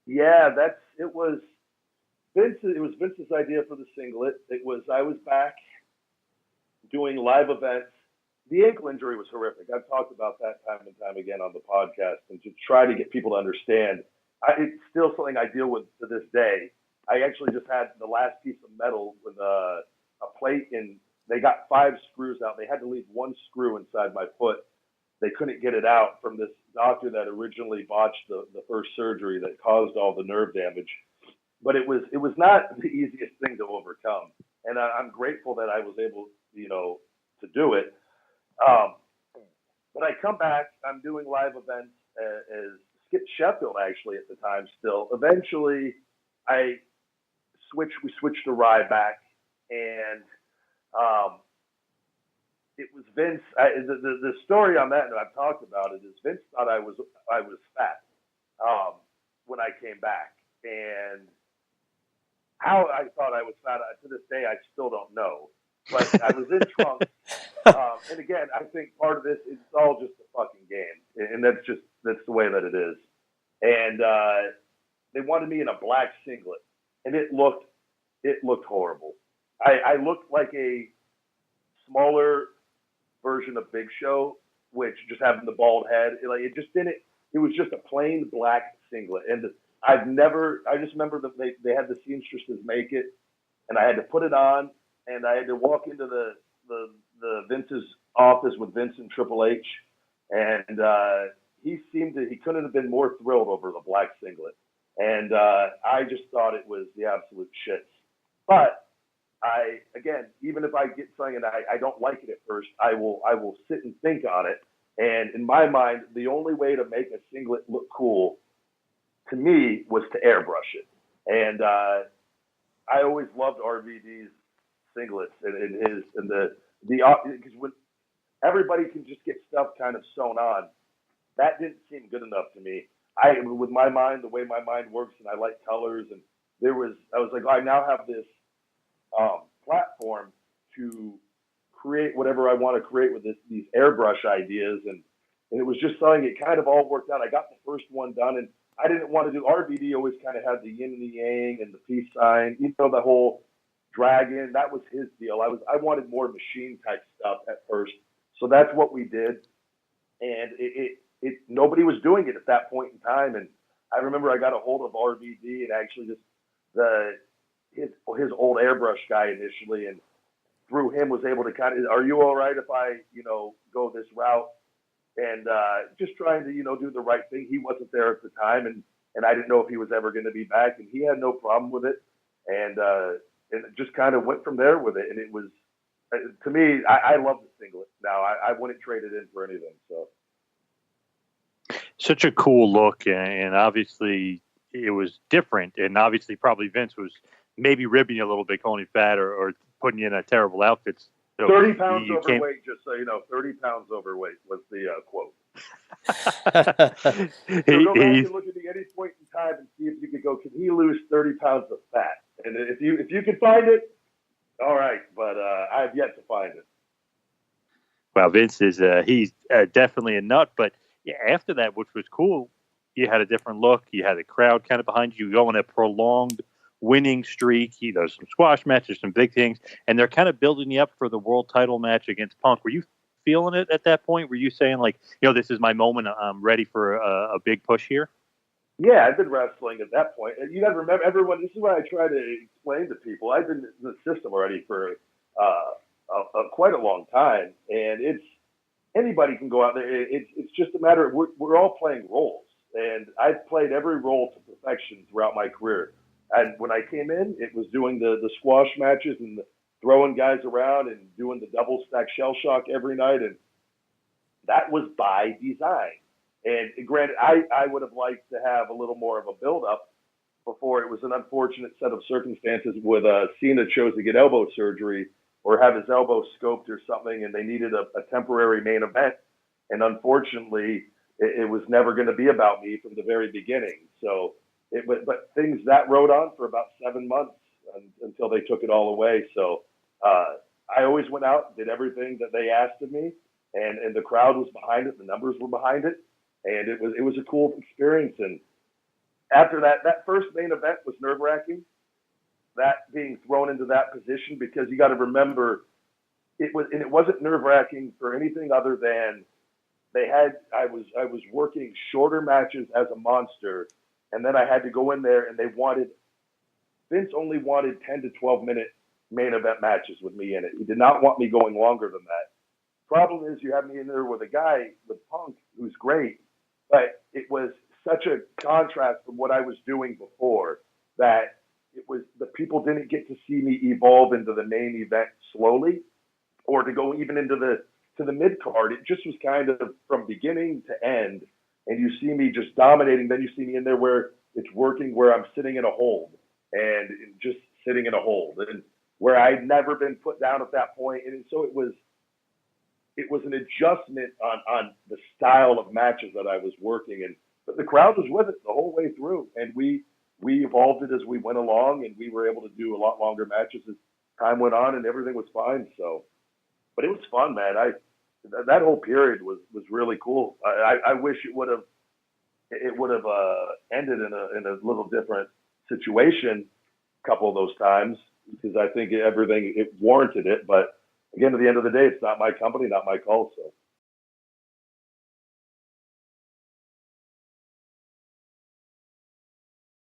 Yeah, it was Vince. It was Vince's idea for the singlet. I was back doing live events. The ankle injury was horrific. I've talked about that time and time again on the podcast, and to try to get people to understand, it's still something I deal with to this day. I actually just had the last piece of metal with a plate, and they got five screws out. They had to leave one screw inside my foot. They couldn't get it out from this doctor that originally botched the first surgery that caused all the nerve damage. But it was not the easiest thing to overcome, and I'm grateful that I was able, to do it. Um, but I come back. I'm doing live events as Skip Sheffield actually at the time. Still, eventually, I we switched to Ryback, and um, it was Vince. The story on that, and I've talked about it, is Vince thought I was fat when I came back, and how I thought I was fat to this day I still don't know. But I was in trunks, and again, I think part of this is all just a fucking game, and that's the way that it is. And they wanted me in a black singlet, and it looked horrible. I looked like a smaller version of Big Show, which just having the bald head. It just didn't. It was just a plain black singlet, and I've never. I just remember that they had the seamstresses make it, and I had to put it on, and I had to walk into the Vince's office with Vince and Triple H, and he couldn't have been more thrilled over the black singlet, and I just thought it was the absolute shits. But again, even if I get something and I don't like it at first, I will sit and think on it. And in my mind, the only way to make a singlet look cool to me was to airbrush it. And I always loved RVD's singlets and his and the because when everybody can just get stuff kind of sewn on, that didn't seem good enough to me. With my mind, the way my mind works, and I like colors, and I was like, oh, I now have this platform to create whatever I want to create with these airbrush ideas, and it was just something. It kind of all worked out. I got the first one done, and I didn't want to do RVD. Always kind of had the yin and the yang and the peace sign, the whole dragon. That was his deal. I wanted more machine type stuff at first, so that's what we did, and it nobody was doing it at that point in time, and I remember I got a hold of RVD and actually just the his old airbrush guy initially, and through him was able to kind of, are you all right if I, go this route? And just trying to, do the right thing. He wasn't there at the time, and I didn't know if he was ever going to be back, and he had no problem with it, and it just kind of went from there with it. And it was, to me, I love the singlet now. I wouldn't trade it in for anything. So such a cool look, and obviously it was different, and obviously probably Vince was maybe ribbing you a little bit, calling you fat or putting you in a terrible outfit. So 30 pounds overweight, just so you know, 30 pounds overweight was the quote. So go back and look at me any point in time and see if you could go, can he lose 30 pounds of fat? And if you can find it, all right, but I've yet to find it. Well, Vince is he's definitely a nut, but yeah, after that, which was cool, you had a different look. You had a crowd kind of behind you. You go on a prolonged winning streak. There's some squash matches, some big things, and they're kind of building you up for the world title match against Punk. Were you feeling it at that point? Were you saying, like, this is my moment, I'm ready for a big push here? Yeah, I've been wrestling at that point. And you got to remember, everyone, this is what I try to explain to people. I've been in the system already for quite a long time, and anybody can go out there. It's just a matter of we're all playing roles, and I've played every role to perfection throughout my career. And when I came in, it was doing the squash matches and throwing guys around and doing the double stack shell shock every night. And that was by design. And granted, I would have liked to have a little more of a build-up before. It was an unfortunate set of circumstances with Cena chose to get elbow surgery or have his elbow scoped or something, and they needed a temporary main event. And unfortunately, it was never going to be about me from the very beginning. So, but things that rode on for about 7 months until they took it all away. So I always went out, did everything that they asked of me, and the crowd was behind it, the numbers were behind it, and it was a cool experience. And after that first main event was nerve wracking. That being thrown into that position, because you got to remember it wasn't nerve wracking for anything other than I was working shorter matches as a monster, and then I had to go in there and Vince only wanted 10 to 12-minute main event matches with me in it. He did not want me going longer than that. Problem is, you have me in there with a guy, with Punk, who's great, but it was such a contrast from what I was doing before that the people didn't get to see me evolve into the main event slowly, or to go even into the mid card. It just was kind of from beginning to end, and you see me just dominating. Then you see me in there where it's working, where I'm sitting in a hold and just sitting in a hold, and where I'd never been put down at that point. And so it was an adjustment on the style of matches that I was working, but the crowd was with it the whole way through, and we evolved it as we went along, and we were able to do a lot longer matches as time went on, and everything was fine. So, but it was fun, man. That whole period was really cool. I wish it would have ended in a little different situation a couple of those times, because I think it warranted it. But again, at the end of the day, it's not my company, not my call. So